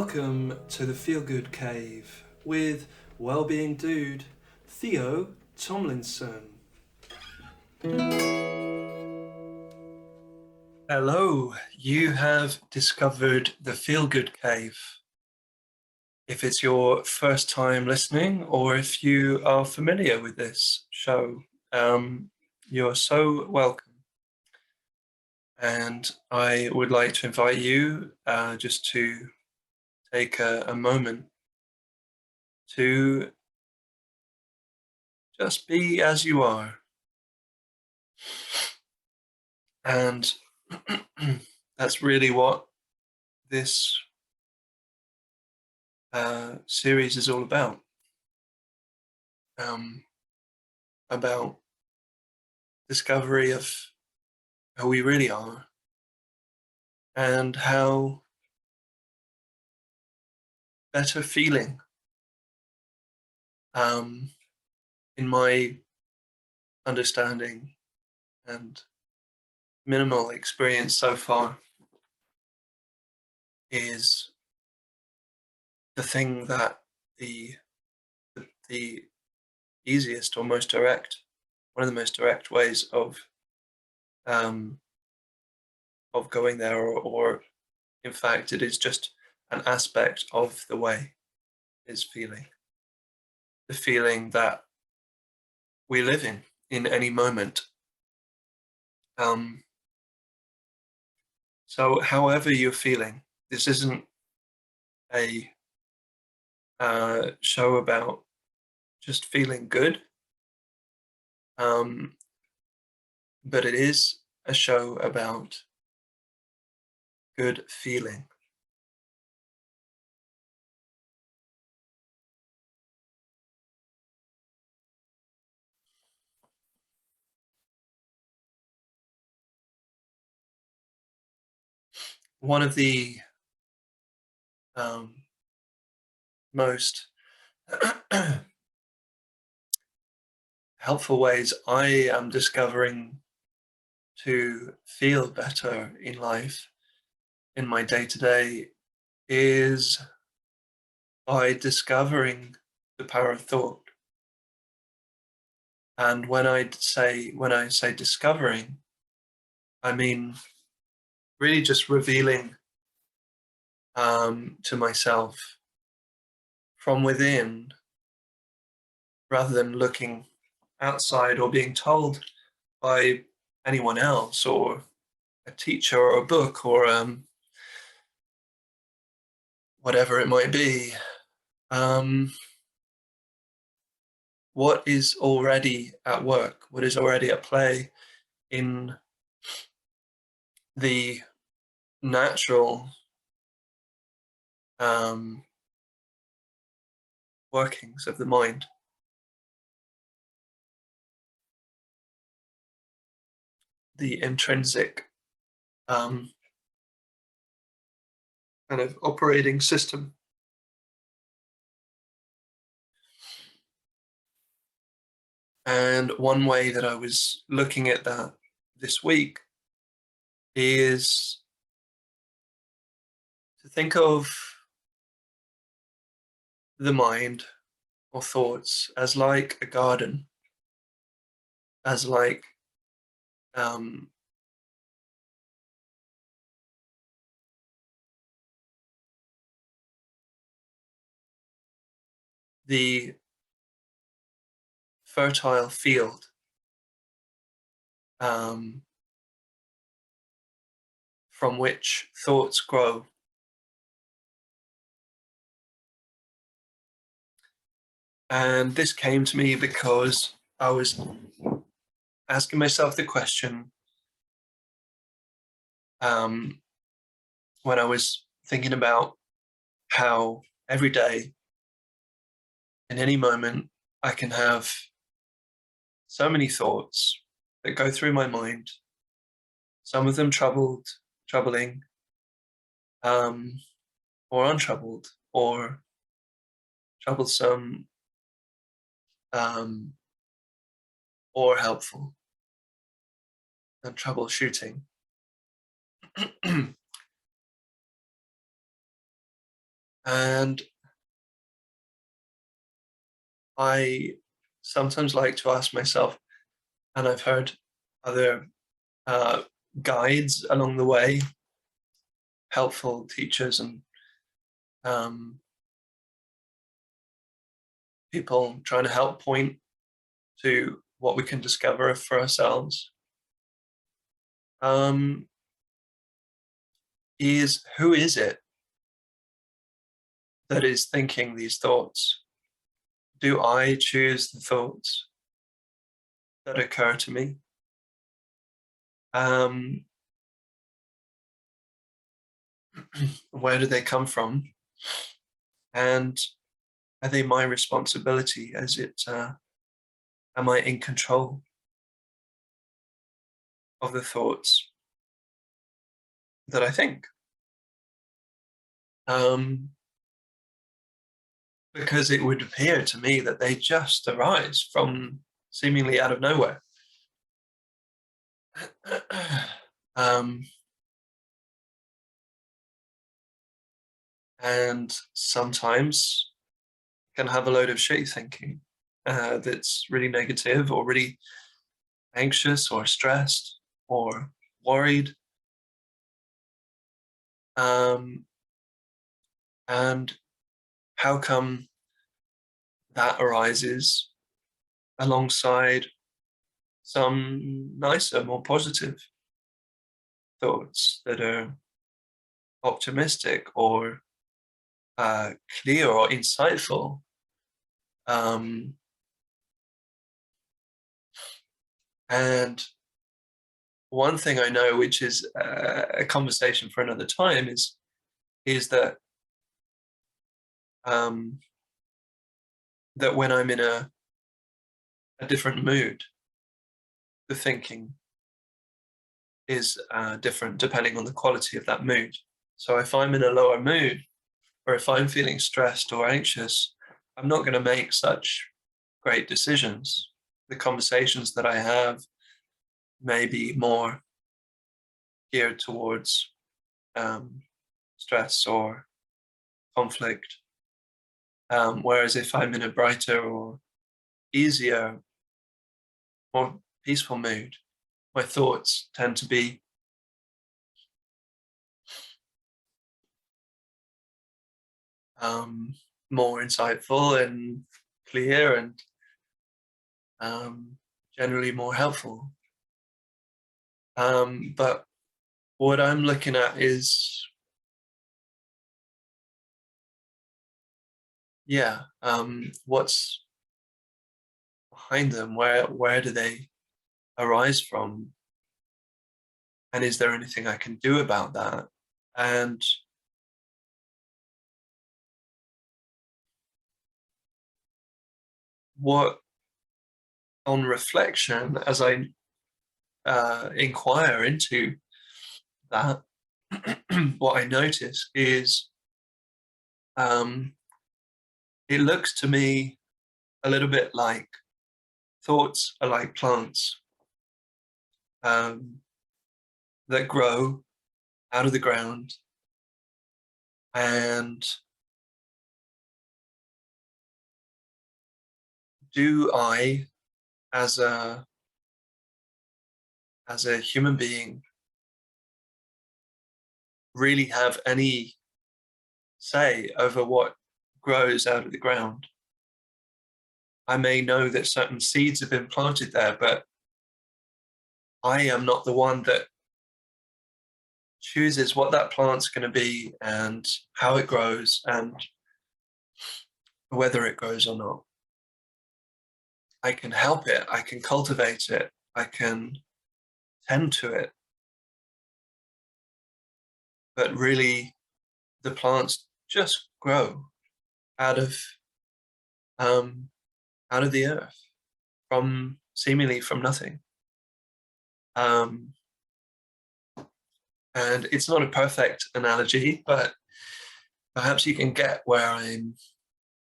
Welcome to the Feel Good Cave with Wellbeing Dude Theo Tomlinson. Hello, you have discovered the Feel Good Cave. If it's your first time listening, or if you are familiar with this show, you're so welcome. And I would like to invite you just to take a moment to just be as you are. And that's really what this series is all about. About discovery of who we really are and how better feeling, in my understanding and minimal experience so far, is the thing that the easiest or most direct, one of the most direct ways of going there, or in fact, it is just an aspect of the way, is feeling. The feeling that we live in any moment. So however you're feeling, this isn't a show about just feeling good, but it is a show about good feeling. One of the most helpful ways I am discovering to feel better in life, in my day-to-day, is by discovering the power of thought. And when I say discovering, I mean really just revealing to myself from within, rather than looking outside or being told by anyone else, or a teacher, or a book, or whatever it might be. What is already at work, what is already at play in the natural workings of the mind. The intrinsic kind of operating system. And one way that I was looking at that this week is to think of the mind or thoughts as like a garden, as like the fertile field from which thoughts grow. And this came to me because I was asking myself the question, when I was thinking about how every day, in any moment, I can have so many thoughts that go through my mind, some of them troubling, or untroubled, or troublesome, or helpful, and troubleshooting. And I sometimes like to ask myself, and I've heard other uh, guides along the way, helpful teachers and um, people trying to help point to what we can discover for ourselves, um, is who is it that is thinking these thoughts? Do I choose the thoughts that occur to me? Um, where do they come from? And are they my responsibility? Am I in control of the thoughts that I think? Um, because it would appear to me that they just arise from seemingly out of nowhere. um, and sometimes can have a load of shitty thinking that's really negative or really anxious or stressed or worried. Um, and how come that arises alongside some nicer, more positive thoughts that are optimistic or clear or insightful? Um, and one thing I know, which is a conversation for another time, is um, that when I'm in a different mood, the thinking is different depending on the quality of that mood. So if I'm in a lower mood, or if I'm feeling stressed or anxious, I'm not going to make such great decisions. The conversations that I have may be more geared towards um, stress or conflict. Whereas if I'm in a brighter or easier, more peaceful mood, my thoughts tend to be um, more insightful and clear and um, generally more helpful. But what I'm looking at is, yeah, what's behind them? Where do they arise from? And is there anything I can do about that? And what, on reflection, as I inquire into that, what I notice is um, it looks to me a little bit like thoughts are like plants um, that grow out of the ground, and do I, as a human being, really have any say over what grows out of the ground? I may know that certain seeds have been planted there, but I am not the one that chooses what that plant's going to be and how it grows and whether it grows or not. I can help it, I can cultivate it, I can tend to it, but really the plants just grow out of um, out of the earth from seemingly from nothing. Um, and it's not a perfect analogy, but perhaps you can get where I'm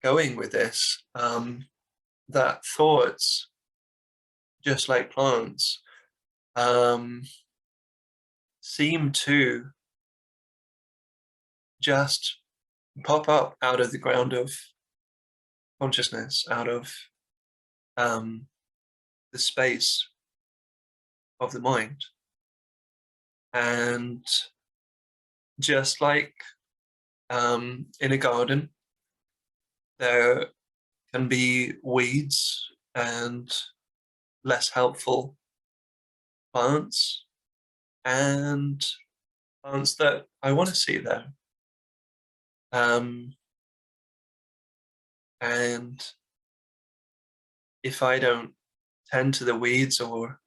going with this. That thoughts, just like plants, um, seem to just pop up out of the ground of consciousness, out of um, the space of the mind. And just like in a garden, there can be weeds and less helpful plants, and plants that I want to see there. Um, and if I don't tend to the weeds or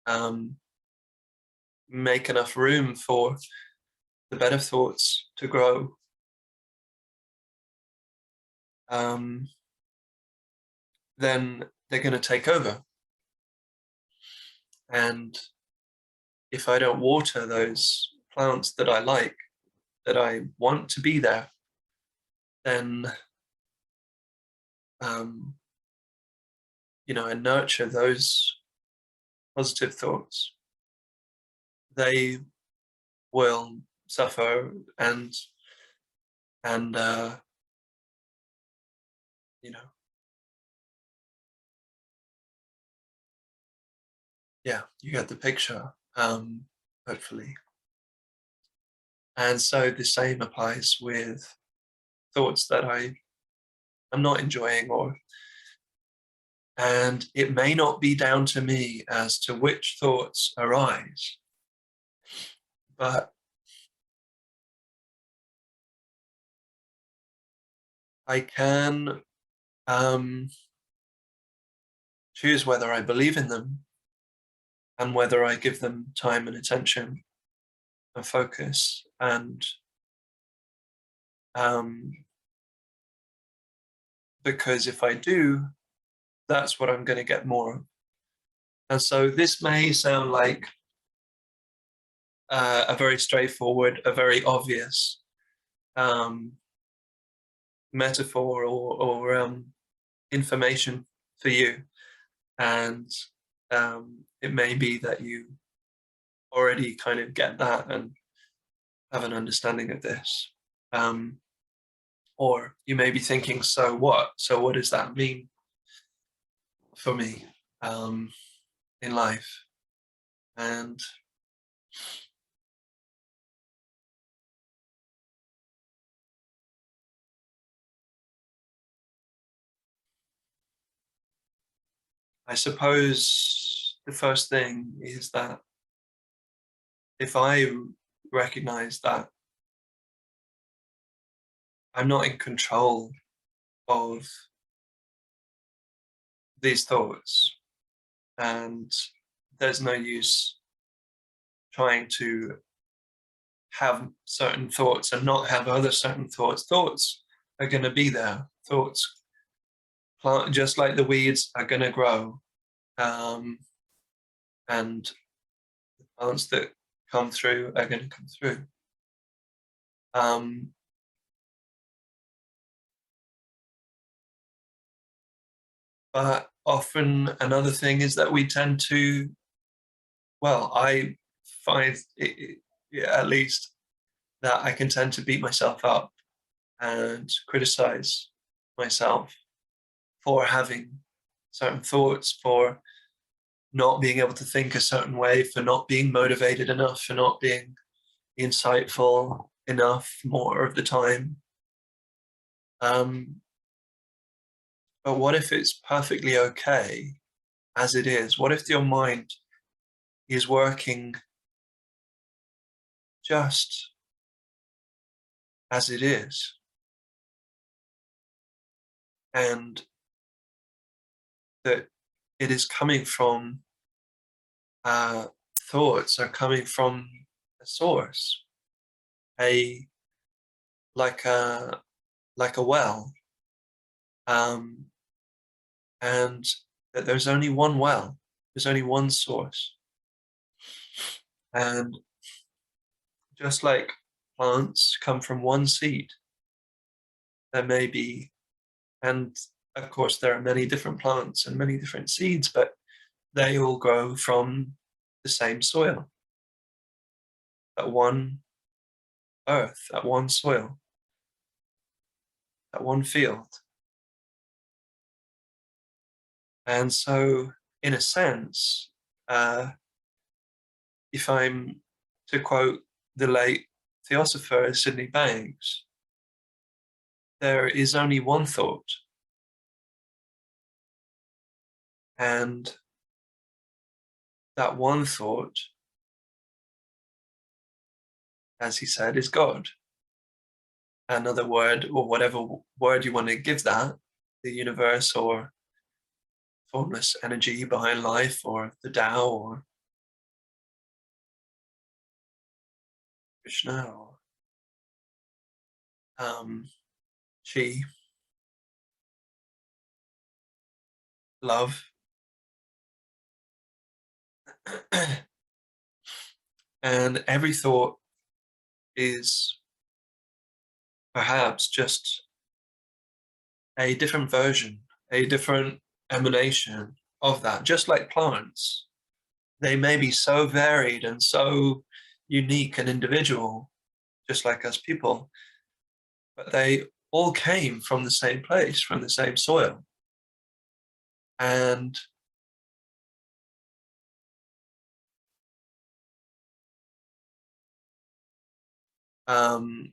um, make enough room for the better thoughts to grow, um, then they're going to take over. And if I don't water those plants that I like, that I want to be there, then um, and nurture those positive thoughts, they will suffer and you know yeah, you get the picture, hopefully. And so the same applies with thoughts that I am not enjoying, and it may not be down to me as to which thoughts arise, but I can choose whether I believe in them and whether I give them time and attention and focus. And um, because if I do, that's what I'm going to get more of. And so this may sound like a very straightforward, a very obvious um, metaphor or information for you. And it may be that you already kind of get that and have an understanding of this. Or you may be thinking, so what? So what does that mean for me in life? And I suppose the first thing is that if I recognize that I'm not in control of these thoughts, and there's no use trying to have certain thoughts and not have other certain thoughts. Thoughts are going to be there. Thoughts, just like the weeds, are going to grow. And the plants that come through are going to come through. Um, but often another thing is that we tend to, well, I find yeah, at least that I can tend to beat myself up and criticize myself for having certain thoughts, for not being able to think a certain way, for not being motivated enough, for not being insightful enough more of the time. Um, but what if it's perfectly okay as it is? What if your mind is working just as it is? And that it is coming from thoughts are coming from a source, a like a like a well, um, and that there's only one well, there's only one source, and just like plants come from one seed, there may be, and of course there are many different plants and many different seeds, but they all grow from the same soil, at one earth, at one soil. that one field. And so, in a sense, if I'm to quote the late theosopher Sydney Banks, there is only one thought, and that one thought, as he said, is God. Another word, or whatever word you want to give that, the universe or formless energy behind life, or the Tao, or Krishna, or Chi, love. And every thought is perhaps just a different version, a different emanation of that, just like plants. They may be so varied and so unique and individual, just like us people, but they all came from the same place, from the same soil. And um,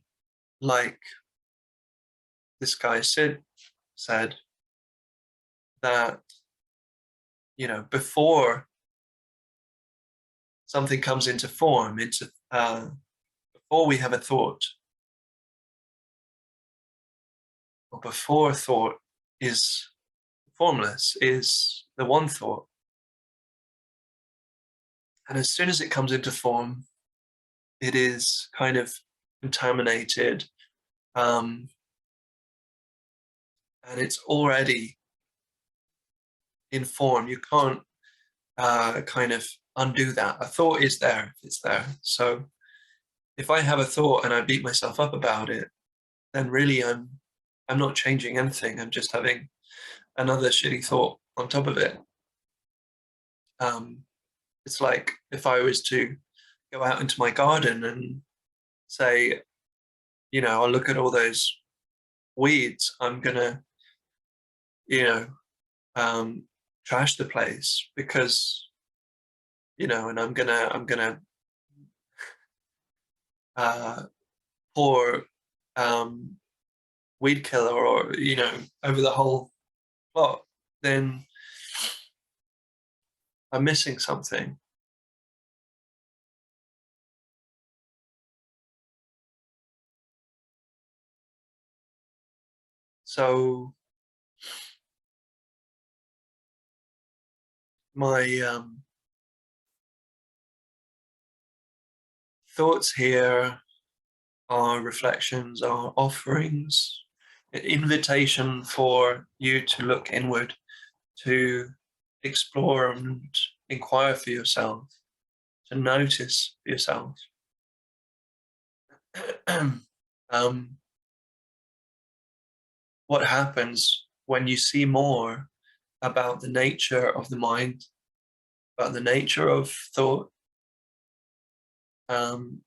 like this guy Sid said, that, before something comes into form, before we have a thought, or before thought is formless, is the one thought. And as soon as it comes into form, it is kind of contaminated, um, and it's already in form. You can't kind of undo that. A thought is there if it's there. So if I have a thought and I beat myself up about it, then really I'm not changing anything. I'm just having another shitty thought on top of it. Um, it's like if I was to go out into my garden and say, I'll look at all those weeds, I'm gonna, you know, um, trash the place because, and I'm gonna uh, pour um, weed killer or over the whole plot, then I'm missing something. So my thoughts here are reflections, are offerings, an invitation for you to look inward, to explore and inquire for yourself, to notice for yourself. um, what happens when you see more about the nature of the mind, about the nature of thought, um,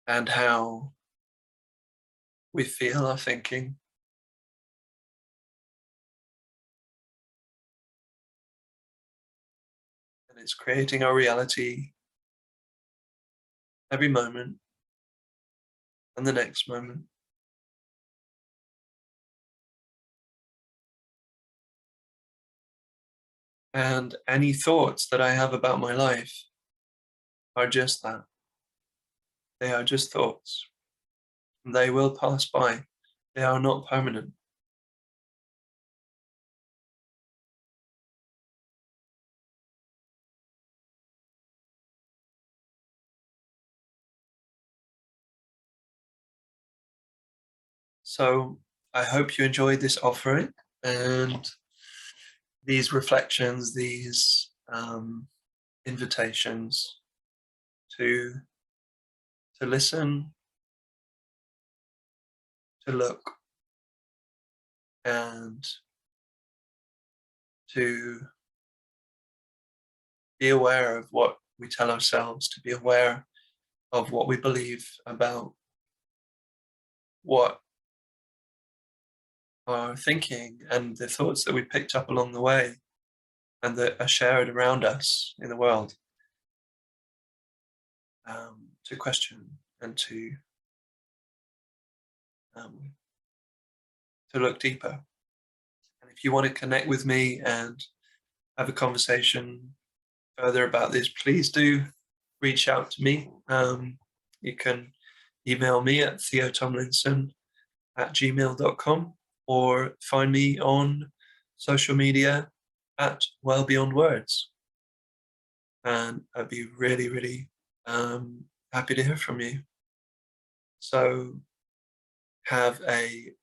and how we feel our thinking. And it's creating our reality every moment and the next moment. And any thoughts that I have about my life are just that. They are just thoughts. They will pass by. They are not permanent. So I hope you enjoyed this offering and these reflections, these invitations to listen, to look, and to be aware of what we tell ourselves, to be aware of what we believe about what our thinking and the thoughts that we picked up along the way and that are shared around us in the world, to question and um, to look deeper. And if you want to connect with me and have a conversation further about this, please do reach out to me. You can email me at theotomlinson@gmail.com or find me on social media at Well Beyond Words. And I'd be really, really happy to hear from you. So have a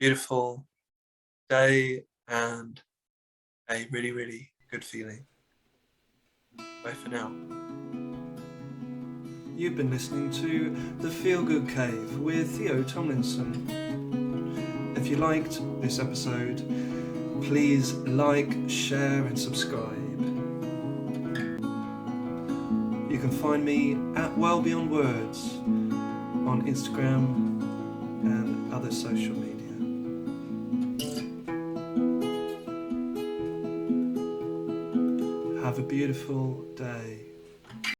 beautiful day and a really, really good feeling. Bye for now. You've been listening to The Feel Good Cave with Theo Tomlinson. If you liked this episode, please like, share and subscribe. You can find me at Well Beyond Words on Instagram and other social media. Have a beautiful day.